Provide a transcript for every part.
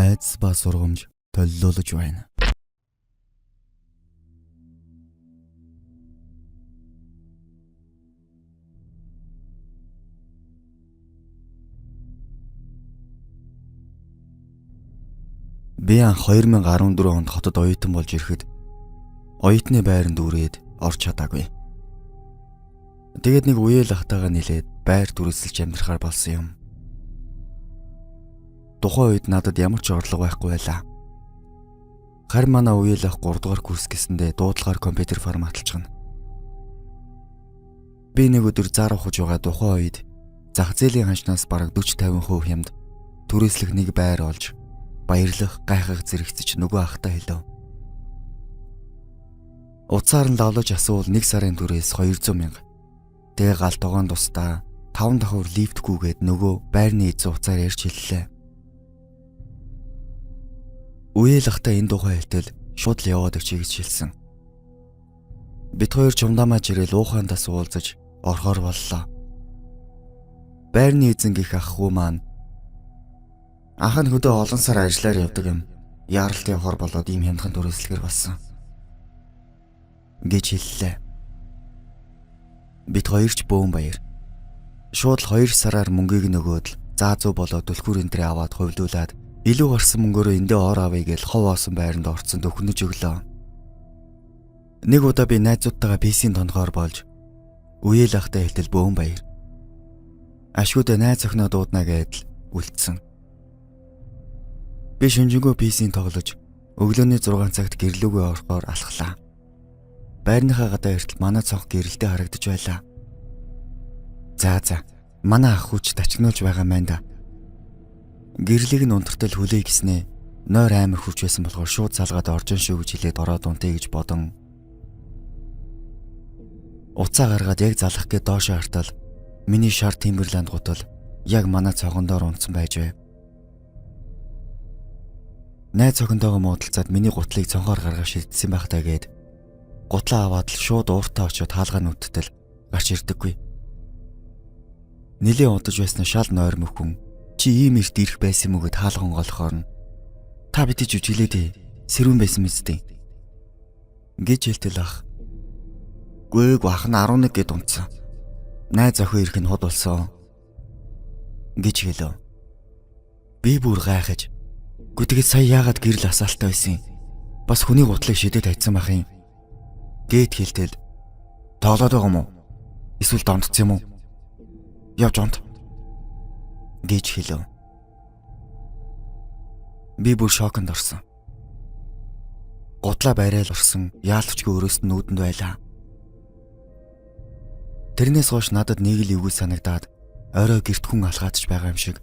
айдас ба сургамж толилуулж байна. Би анх 2014 онд хотод оюутан болж ирэхэд оюутны байранд үрээд орч чадаагүй. Тэгээд нэг үеэл ахтайгаа нилээд байр дүрслэж амьдрахаар болсон юм. Тухайн үед надад ямар ч орлого байхгүй байлаа. Харин манай үеэл ах 3 дугаар курс гэсэндээ дуудлагаар компьютер форматлчихна. Би нэг өдөр зар ухаж байгаа тухайн үед зах зээлийн ханшнаас бараг 40-50% хямд түрээслэх нэг байр олж баярлах, гайхах зэрэгцэж нөгөө ахтай хэлв. Уцаар нь лавлаж асуул 1 сарын түрээс 200 мянга. Тэгээ гал тогоон тусдаа 5 давхар лифтгүйгээд нөгөө байрны эзэн уцаар ярьж хэллээ. Үеэл ахтай энэ тухай хэлтэл шууд л яваад очие гэж хэлсэн. Бид хоёр чумдамаа жирэл уухандас уулзаж орхоор боллоо. Байрны эзэн гих ахгүй маань анх нь хөдөө олон сар ажиллаар явдаг юм. Яаралтын хор болоод ийм хямдхан түрээслэхэр болсон гэж хэллээ. Бид хоёр ч бөөн баяр. Шууд л 2 сараар мөнгийг нөгөөд заа зүү болоод түлхүүр энтрээ аваад хувилуулад илүү гарсан мөнгөөрөө эндээ ор авъя гэж ховоосон байранд орцсон дөхнөж өглөө. Нэг удаа би найзуудтайгаа PC-ийн тонхоор болж үеэл ахтай хэлтэл бөөн баяр. Ашгүйдээ найз охиноо дуудана гэдэл үлдсэн. Би шүнжэнгөө PC-ийн тоглож өглөөний 6 цагт гэрлүүгээ орохоор алхлаа. Байрныхаа гадаа эртэл манай цонх гэрэлтэй харагдаж байлаа. За манай ах хүч тачигнуулж байгаа мэн да. Гэрлийг нь унтартал хүлэе гэснээ нойр амар хүч байсан болохоор шууд салгаад оржин шүү гэж хэлээд ороод унтъя гэж бодон уцаа гаргаад яг залах гээд доошоо хартал миний шар Timberland гутал яг манай цогондоор унтсан байж байв. Найз цогондоогоо муудалцаад миний гутлыг цонхоор гаргаж шилжсэн байх таа гээд гутлаа аваад л шууд ууртаа очиод хаалгаа нүдтэл гарч ирдэггүй. Нилийн удаж байсан шал нойр мөхөн чи ийм эрт ирэх байсан мөгөд хаалган голохоор нь та бити жүжиглээд сэрүүн байсан мэт гэж хэлтэл ах. Гүйг ах нь 11 гэд унтсан. Найз охин ирэх нь хот болсон гэж хэлв. Би бүр гайхаж гүтгээд сая яагаад гэрэл асаалтаа байсан юм? Бас хүний гутлыг шидэд хайцсан байх юм. Гээд хэлтэл тоглоод байгаа юм уу? Эсвэл дондцсон юм уу? Явж онт гэж хэлв. Би бүр шоконд орсон. Гутлаа барайл орсон яалтчгүй өрөөс нь нүдэнд байлаа. Тэрнээс хойш надад нэг л эвгүй санагдаад орой гэрт хүн алгаадч байгаа юм шиг.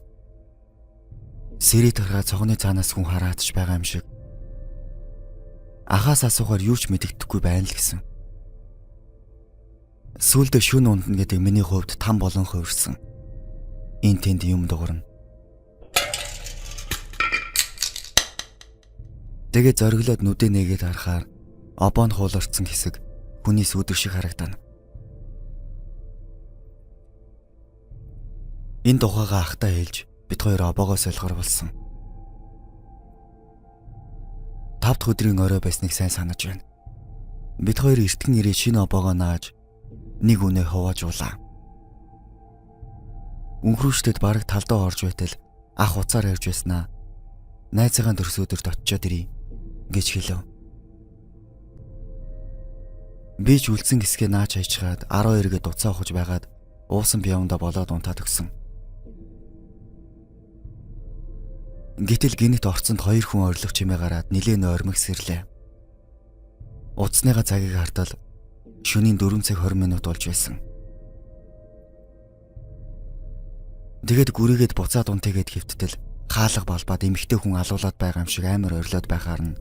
Сэрий таргаа цогны цаанаас хүн хараадч байгаа юм шиг. Ахаас асуухаар юу ч мэдэгдэхгүй байна л гэсэн. Сүүлдээ шүн ундна гэдэг миний хувьд там болон хувирсан. Энд тэнд юм дуурна. Тэгээ зориглоод нүдэ нэгээд харахаар обоон хууларцсан хэсэг хүний сүдэр шиг харагдана. Энэ тухайгаа ахтаа хэлж бид хоёр обоогоо солихор болсон. 5 дахь өдрийн орой байсныг сайн санаж байна. Бид хоёр эртгэн ирээ шинэ обоогоо нааж нэг үнэ хуваажуулаа. Өнхрүүштэд бараг талдаа орж байтал ах уцаар явж байснаа. Найзыгаа төрс өдөрт очиод ирье гэж хэлв. Би ч үлдсэн хэсгээ наач хайчгаад 12-д уцаа ухаж байгаад уусан пиавнда болоод унтаад өгсөн. Гэтэл гинэт орцонд 2 хүн орилох чимээ гараад нилээн ойрмогсэрлээ. Уцсныгаа цагийг хартал шөнийн 4 цаг 20 минут болж байсан. Тэгээд гүрийгээд буцаад унтыгээд хөвтөл хаалга балбаад эмхтэй хүн алуулаад байгаа юм шиг амар орилоод байхаар нь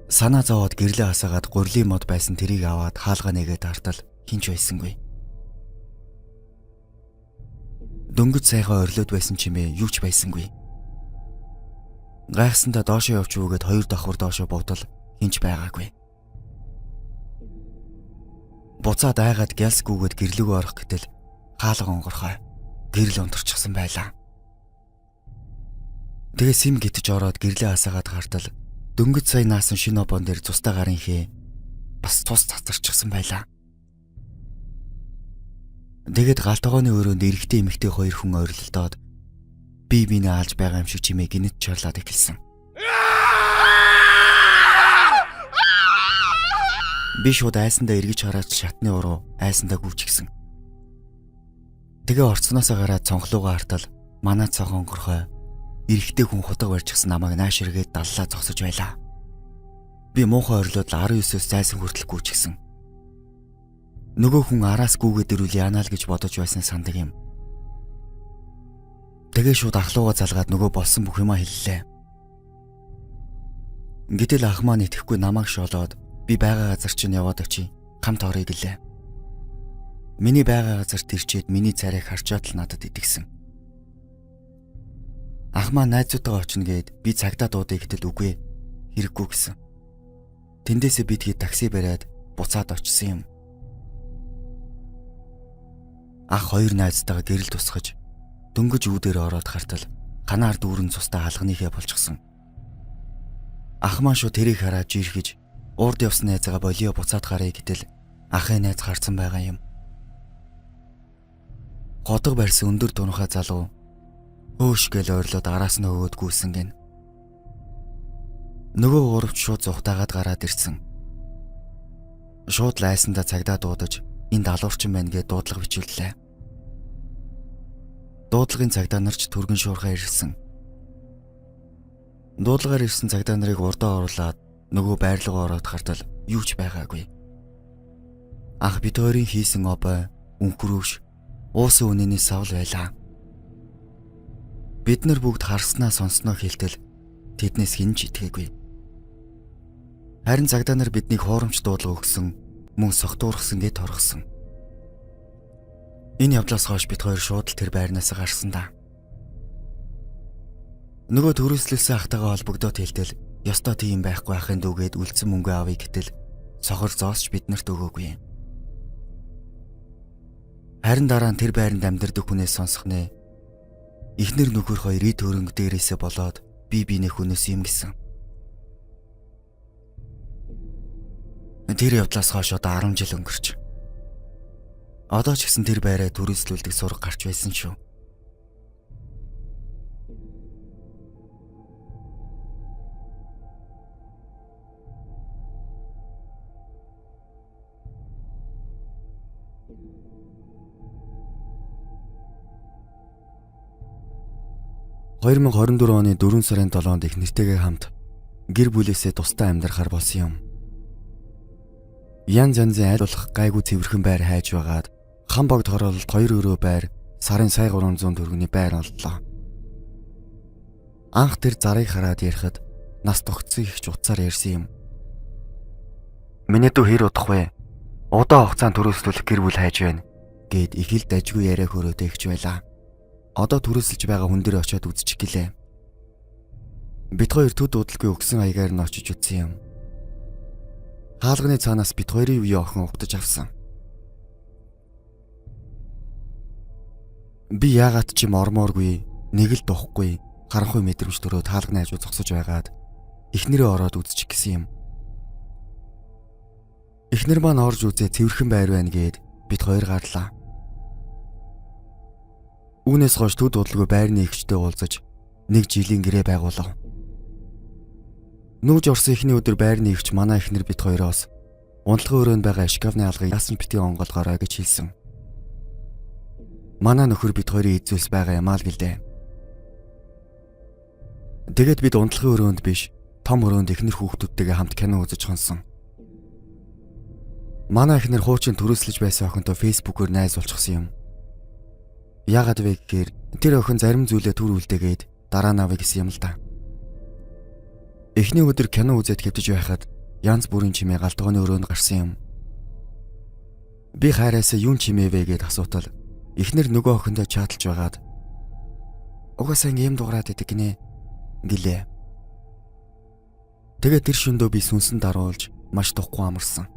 санаа зовоод гэрлээ хасаагаад гурлийн мод байсан тэрийг аваад хаалга нэгээд хартал хинч байсангүй. Дөнгөж сайхан орилоод байсан чимээ юу ч байсангүй. Гайхсандаа доошоо явж өгөөд 2 давхар доошоо буудал хинч байгаагүй. Буцаад айгаад гялс гүгээд гэрлүүгөө орох гэтэл хаалга онгорхой гэрэл унтарчихсан байлаа. Тэгээ Сим гитэж ороод гэрлээ хасаагаад гартал дөнгөж сая наасан шинэ обон дээр цустай гарын хээ бас цус цацарчихсан байлаа. Тэгээд галтгооны өрөөнд эрэгтэй эмэгтэй хоёр хүн ойрлолдоод бие биенээ алж байгаа юм шиг чимээ гинэт чарлаад эхэлсэн. Би шууд айсандаа эргэж хараад шатны уруу айсандаа гүйчихсэн. Тэгээ орцноосоо гараад цонхлуугаа хартал манай цохон горхой эрэгтэй хүн хутга барьчихсан намайг нааш эргээд даллаа зогсож байлаа. Би муухай орлоод 19-оос зайсан хүртэл гүйчихсэн. Нөгөө хүн араас гүүгээд ирүүл яанаа л гэж бодож байсан сандаг юм. Тэгээ шууд ахлуугаа залгаад нөгөө болсон бүх юмаа хэллээ. Гэтэл ах маань итгэхгүй намайг шолоод би байгаа газар чинь яваад очие. Хамт орё гэлээ. Миний байгаа газар тэрчээд миний царайг харчаад л надад итгэсэн. Ах маань найзуудаа очно гээд би цагдаа дуудъя гэтэл үгүй хэрэггүй гэсэн. Тэндээсээ би тэгээд такси бариад буцаад очсон юм. Ах хоёр найзтайгаа гэрэл тусгаж дөнгөж үүдээр ороод хартал ханаар дүүрэн цустай хаалганыхээ болчихсон. Ах маань шууд тэрийг хараад жирхэж урд явсан найзгаа болио буцаад гарыг гэтэл ахын найз гарсан байгаа юм. Годог барьсан өндөр дунхаа залуу хөөш гэл ойрлоод араас нь өгөөд гүйсэн гин. Нөгөө гуравч шууд зүхтаагаад гараад ирсэн. Шууд лайсандаа цагдаа дуудаж энэ далуурчин байна гэж дуудлага бичүүллээ. Дуудлагын цагдаа нарч түргэн шуурхаа ирсэн. Дуудлагаар ирсэн цагдаа нарыг урдаа оруулаад нөгөө байрлалгаа ороод хартал юу ч байгаагүй. Ах бид хоёрын хийсэн обой өнхрөөш уусан үнэний савл байлаа. Бид нар бүгд харснаа сонсноо хэлтэл тэднээс хэн ч итгээгүй. Харин цагдаа нар биднийг хуурамч дуудлага өгсөн, мөн согтуурхсан гэж торгосон. Энэ явдлаас хойш бид хоёр шууд л тэр байрнаас гарсан да. Нөгөө төрөслөлсөн ахтайгаа холбогдоод хэлтэл ёстой тийм байхгүй ахын дүүгээд үлдсэн мөнгө авъя гэтэл цохор зоосч биднэрт өгөөгүй. Харин дараа нь тэр байранд амьдардаг хүнээс сонсох нэ. Эхнэр нөхөр хоёрын төрөнг дээрээсээ болоод би биенээ хүнээс юм гисэн. Тэр явдлаас хойш одоо 10 жил өнгөрч. Одоо ч гэсэн тэр байраа төрөслүүлдэг сураг гарч байсан шүү. (2024 оны 4 сарын 7-нд их нэртэйгээ хамт гэр бүлээсээ тусдаа амьдрахаар болсон юм. Янз янзын айл болох гайгүй цэвэрхэн байр хайж байгаад хан богд хороололт 2 өрөө байр сарын сая 300 төгрөгийн байр оллоо. Анх тэр зарыг хараад ярихад нас тогтсон их ч утсаар ярьсан юм. Миний дүү хэр удах вэ? Удаа хугацаанд төрөөслөх гэр бүл хайж байна гэд их л дажгүй яриа хөрөөдөө ихч байлаа. Одоо төрөөсөлж байгаа хүн дээр очиод үзчих гэлээ. Бид хоёр төд дуудалгүй өгсөн аягаар нь очиж үзсэн юм. Хаалганы цаанаас бид хоёрын үе охин угтаж авсан. Би яагаад ч юм ормооргүй, нэг л духгүй, харанхуй мэдрэмж төрөөд хаалганы хажуу зогсож байгаад эхнэрээ ороод үзчих гэсэн юм. Эхнэр маань орж үзээ цэвэрхэн байр байна гэд бид хоёр гарлаа. Үүнээс хойш төд дуудалгүй байрны эгчтэй уулзаж нэг жилийн гэрээ байгуулав. Нүүж орсон эхний өдөр байрны эгч манай эхнэр бид хоёроос унтлагын өрөөнд байгаа шкафны алгыг яасан битгий онголгоорой гэж хэлсэн. Манай нөхөр бид хоёрын эзэлс байгаа юм аа л гэлээ. Тэгээд бид унтлагын өрөөнд биш, том өрөөнд эхнэр хүүхдүүдтэйгээ хамт кино үзэж хонсон. Манай эхнэр хуучин төрөслөж байсан охинтой фэйсбүүкээр найз болчихсон юм. Яагаад вэ гэхээр тэр охин зарим зүйлээ түр үлдээгээд дараа нь авъя гэсэн юм л да. Эхний өдөр кино үзээд хэвтэж байхад янз бүрийн чимээ галтгооны өрөөнд гарсан юм. Би хайраасаа юун чимээвэ гэд асуутал эхнэр нөгөө охиндоо чаталж байгаад угаасаа ийм дуурайд идэг гинэ гэлээ. Тэгээд тэр шөндөө би сүнсэн даруулж маш тухгүй амарсан.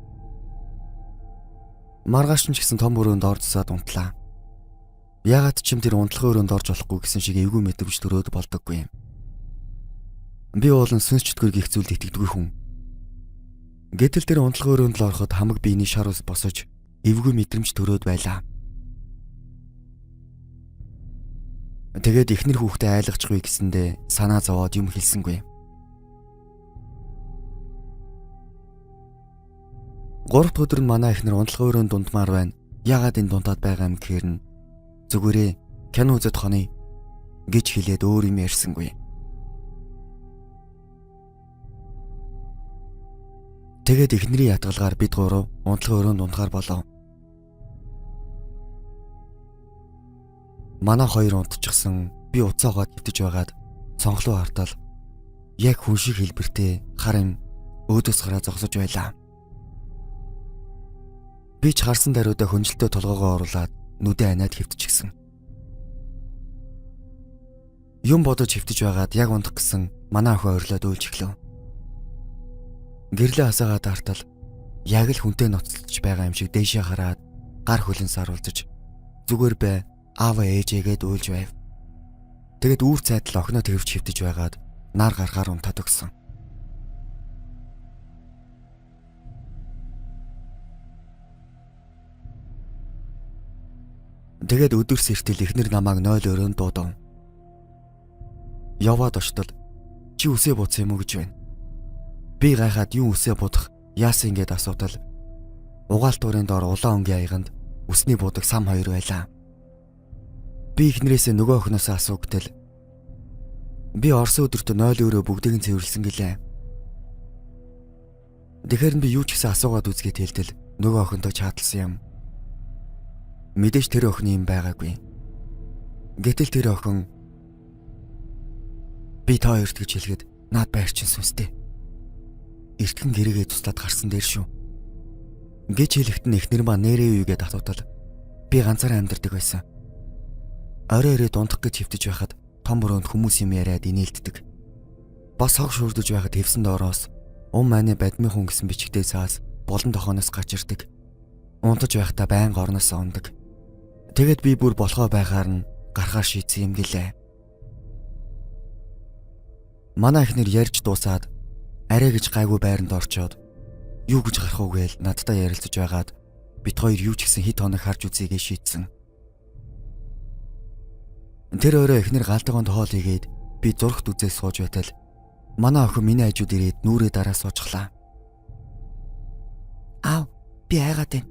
Маргааш ч гэсэн том өрөөнд орцсаад унтлаа. Яагаад ч юм тэр унтлагын өрөөнд орж болохгүй гэсэн шиг эвгүй мэдрэмж төрөөд болдоггүй юм. Би уулан сүнс чөтгөр гих зүйлд итгэдэггүй хүн. Гэтэл тэр унтлагын өрөөнд л ороход хамаг биений шар ус босож эвгүй мэдрэмж төрөөд байлаа. Тэгээд ихнэр хүүхдээ айлгахгүй гэсэндээ санаа зовоод юм хэлсэнгүй. 3 дахь өдөр нь манай ихнэр унтлагын өрөөнд дундмаар байна. Яагаад энэ дундаад байгаа юм гэхээр нь зүгээрээ кино үзэж хоны гэж хэлээд өөр юм ярьсангүй. Тэгээд ихнэрийн ятгалгаар бид гурав унтлагын өрөөнд унтахаар болов. Манай хоёр унтчихсан. Би уцаагаад хөвтөж байгаад цонхлоо хартал яг хүн шиг хэлбэртэй хар юм өөдөөс гараа зогсож байлаа. Би ч харсан даруйдаа хөнжилтөө толгоогоо оруулаад нүдээ анаад хөвтчихсэн. Юм бодож хөвтөж байгаад яг унтах гэсэн манай охин ойрлоод уйлж эхлэв. Гэрлээ хасаагаад артал яг л хүнтэй ноцтолж байгаа юм шиг дээшээ хараад гар хөлн саруулж зүгээр бай аава ээжээгээд уйлж байв. Тэгээд үүр цайдал охиноо тэрвч хөвтөж байгаад нар гарахаар унтаад өгсөн. Тэгээд өдөр сэртэл ихнэр намайг 0 өрөөнд дуудав. Яваад очтол чи үсээ бууцсан юм уу гэж байна. Би гайхаад юу үсээ будах яасан ингээд асуудал. Угаалт дуурын доор улаан өнгийн аяганд үсний будаг сам 2 байлаа. Би ихнэрээсээ нөгөө охиноос асуугтал би орсон өдөртөө 0 өрөө бүгдийг нь цэвэрлсэн гэлээ. Тэгэхээр би юу ч гэсэн асуугаад үзгээд хэлтэл нөгөө охинтой чааталсан юм. Мэдээж тэр охины юм байгаагүй. Гэтэл тэр охин би та хоёрт гэж хэлгээд наад байрчин сүнстэй. Эртгэн гэрээгээ туслаад гарсан дээр шүү. Гэж хэлэхэд нь эхнэр маа нэрээ үйгээд татуудал би ганцаараа амьдардаг байсан. Орой ирээд унтах гэж хөвтөж байхад том өрөөнд хүмүүс юм яриад инээлддэг. Бас хог шүрдэж байхад хэвсэн доороос маань бадмын хүн гэсэн бичгтээ цаас болон тохооноос гарч ирдэг. Унтаж байхдаа байнга орноос ондог. Тэгэд би бүр болохоо байгаар нь гарахаар шийдсэн юм гэлээ. Манай ихнэр ярьж дуусаад арай гэж гайгүй байранд орчоод юу гэж гарах уу гээл надтай ярилцаж байгаад бит хоёр юу ч гэсэн хит хоног харж үзье гэж шийдсэн. Тэр өөрөө ихнэр галтгоонд хоол игээд би зургт үзээ сууж байтал манай охин миний хажууд ирээд нүрээ дараа суужглаа. Аав би айгаад байна.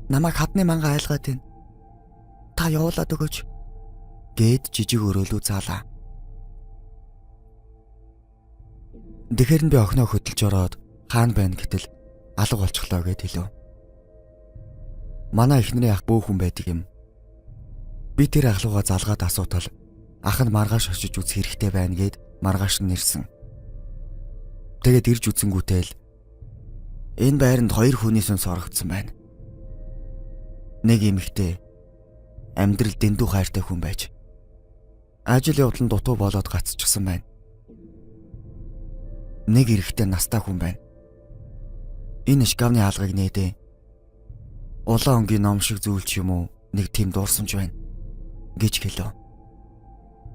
Намайг хадны манга айлгаад байна. Та явуулаад өгөөч гээд жижиг өрөөлөө заалаа. Тэгэхэр нь би охиноо хөдөлж ороод хаана байна гэтэл алга болчихлоо гэд хэлв. Манай эхнэрийн ах бөөх хүн байдаг юм. Би тэр ахлууга залгаад асуутал ах нь маргааш очиж үзэх хэрэгтэй байна гэд маргааш нь нэрсэн. Тэгээд ирж үзэнгүүтэл энэ байранд 2 хүний сүнс орогдсон байна. Нэг эмэгтэй амьдрал дэндүү хайртай хүн байж ажил явдлын дутуу болоод гацчихсан байна. Нэг эрэгтэй настай хүн байна. Энэ шкафны хаалгыг нээдээ. Улаан өнгийн ном шиг зүйл ч юм уу нэг тийм дуурсамж байна гэж хэлв.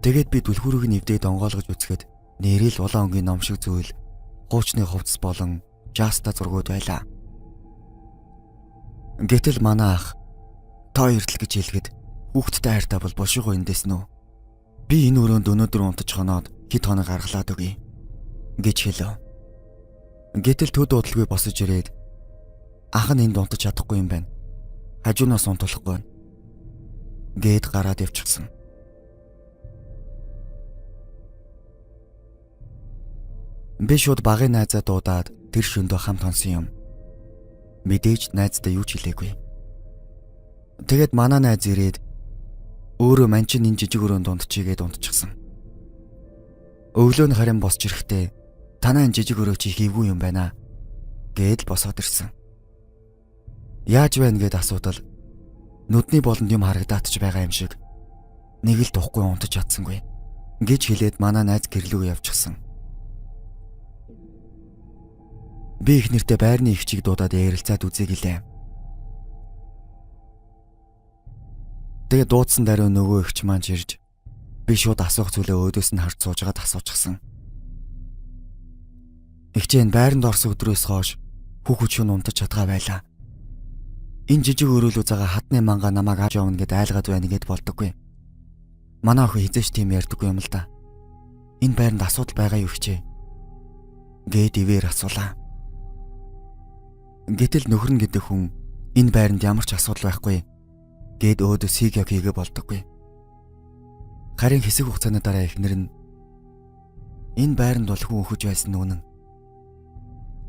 Тэгээд би түлхүүрийг нэвдээд онгойлгож үзэхэд нэрэл улаан өнгийн ном шиг зүйл хуучны хувцас болон жаста зургууд байлаа. Гэтэл манай ах та хоёртл гэж хэлгээд хүүхдтэй хайртай бол болшигоо эндээс нөө. Би энэ өрөөнд өнөөдөр унтаж хоноод хит хоног гаргалаад өгье гэж хэлв. Гэтэл төд удалгүй босож ирээд ах нь энд унтаж чадахгүй юм байна. Хажуунаас унтуулахгүй байна гээд гараад явчихсан. Би шууд багын найзаа дуудаад тэр шөндөө хамт онсон юм. Мэдээж найздаа юу ч хэлээгүй. Тэгээд манай найз ирээд өөрөө манчин энэ жижиг өрөөнд унтчихгээд унтчихсан. Өглөө нь харин босч ирэхдээ танаа энэ жижиг өрөө чи хийвгүй юм байна гээд босоод ирсэн. Яаж байна гэд асуудал нүдний болонд юм харагдаад ч байгаа юм шиг нэг л тухгүй унтаж чадсангүй гэж хэлээд манай найз гэрлүүг явчихсан. Би их нэртэй байрны ихчийг дуудаад ярилцаад үзье гэлээ. Тэгээд дуудсан даруй нөгөө ихч маань ирж би шууд асуух зүйлээ өөдөөс нь харж суужгаад асуучихсан. Игчээн байранд орсон өдрөөс хойш хүүхэд шөнө унтаж чадгаа байлаа. Энэ жижиг өрөөлөө загаа хатны манга намайг авч явна гэд айлгаад байна гэд болдоггүй. Манай охин хизээч тийм ярьдаггүй юм л да. Энэ байранд асуудал байгаа юу хчээ? Гэд ивэр асуулаа. Гэтэл нөхөр нь гэдэг хүн энэ байранд ямар ч асуудал байхгүй гэд өөдөө сигяг хийгээ болдоггүй. Харин хэсэг хугацааны дараа эхнэр нь энэ байранд бол хүн өхөж байсан нүнэн.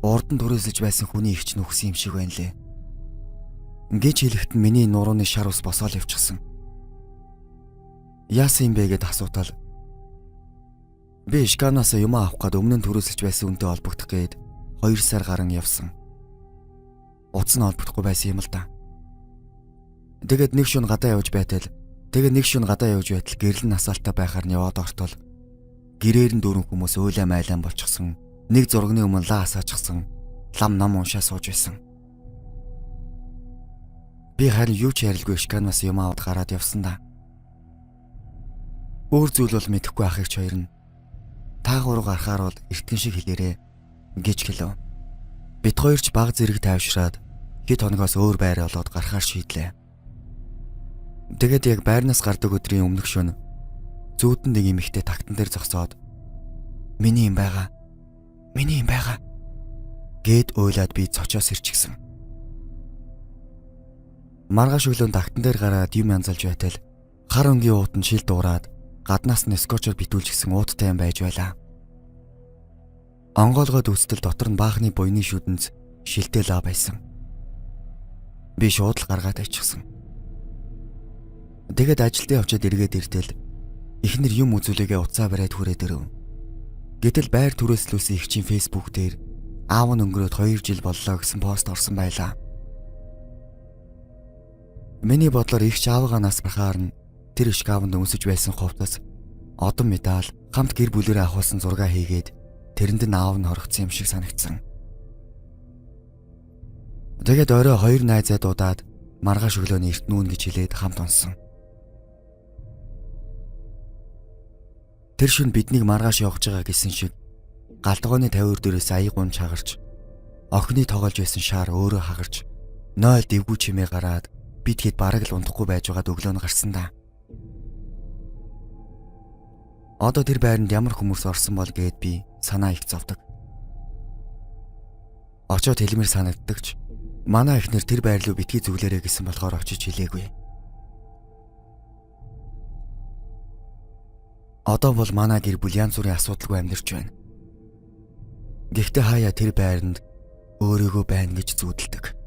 Урд нь түрээсэлж байсан хүний ихч нүхсэн юм шиг байна лээ. Гэж хэлэхэд миний нурууны шар ус босоод явчихсан. Яасан юм бэ гэд асуутал би шканаас юм авах гээд өмнө нь түрээсэлж байсан үнтэй холбогдох гээд 2 сар гарan явсан. Утас нь холбогдохгүй байсан юм л да. Тэгээд нэг шөнө гадаа явж байтал гэрэл насаалтаа байхаар нь яваад ортол гэрээр нь 4 хүмүүс уйлаа майлан болчихсон. Нэг зургийн өмнө лаа асаачсан. Лам нам уншаа сууж байсан. Би харин юу ч ярилгүй шканаас юм аваад гараад явсан да. Өөр зүйл бол мэдэхгүй ахыг ч хоёр нь таагуур гарахаар бол эртгэн шиг хэлээрээ гэж хэлв. Бид хоёрч баг зэрэг тайвшраад хэд хоногоос өөр байр олоод гарахаар шийдлээ. Тэгээд яг байрнаас гардаг өдрийн өмнөх шөнө зүүдэн нэг эмэгтэй тагтан дээр зогсоод миний юм байгаа гэд уйлаад би цочоос ирчихсэн. Маргааш өглөө тагтан дээр гараад юм янзалж байтал хар өнгийн уут нь шил дуураад гаднаас нь скотчоор битүүлчихсэн ууттай юм байж байлаа. Онгоолгоод үзтэл дотор нь баахны буйны шүдэнц шилтэй лаа байсан. Би шууд л гаргаад ичсэн. Тэгээд ажилдаа явчаад эргээд иртэл эхнэр юм үзүүлээгээ уцаа бариад хүрээд ирэв. Гэтэл байр түрээслүүлсэн ихчийн фейсбુક дээр аав нь өнгөрөөд 2 жил боллоо гэсэн пост орсон байлаа. Миний бодлоор ихч аавгаа нас барахаар нь тэр шкафанд өмсөж байсан хувцас, одон медаль, хамт гэр бүлэрээ авахсан зураг хийгээд тэрэнд нь аав нь хоригдсон юм шиг санагдсан. Тэгээд орой 2 найзаа дуудаад маргааш өглөөний эрт нүүн гэж хэлээд хамт унсан. Тэр шөнө биднийг маргааш явж байгаа гэсэн шиг галтгооны тавиур дээрээс аяг гун чагарч охины тоглож байсан шаар өөрөө хагарч 0 дэвгүй чимээ гараад бид хэд бараг л унтахгүй байж байгаад өглөө нь гарсан да. Одоо тэр байранд ямар хүмүүс орсон бол гэд би санаа их зовдөг. Очоод хэлмэр санагддагч манай эхнэр тэр байр руу битгий зүглээрэй гэсэн болохоор очиж хэлээгүй. Одоо бол манай гэр бүл янз бүрийн асуудалгүй амьдарч байна. Гэхдээ хаяа тэр байранд өөрийгөө байна гэж зүүдэлдэг.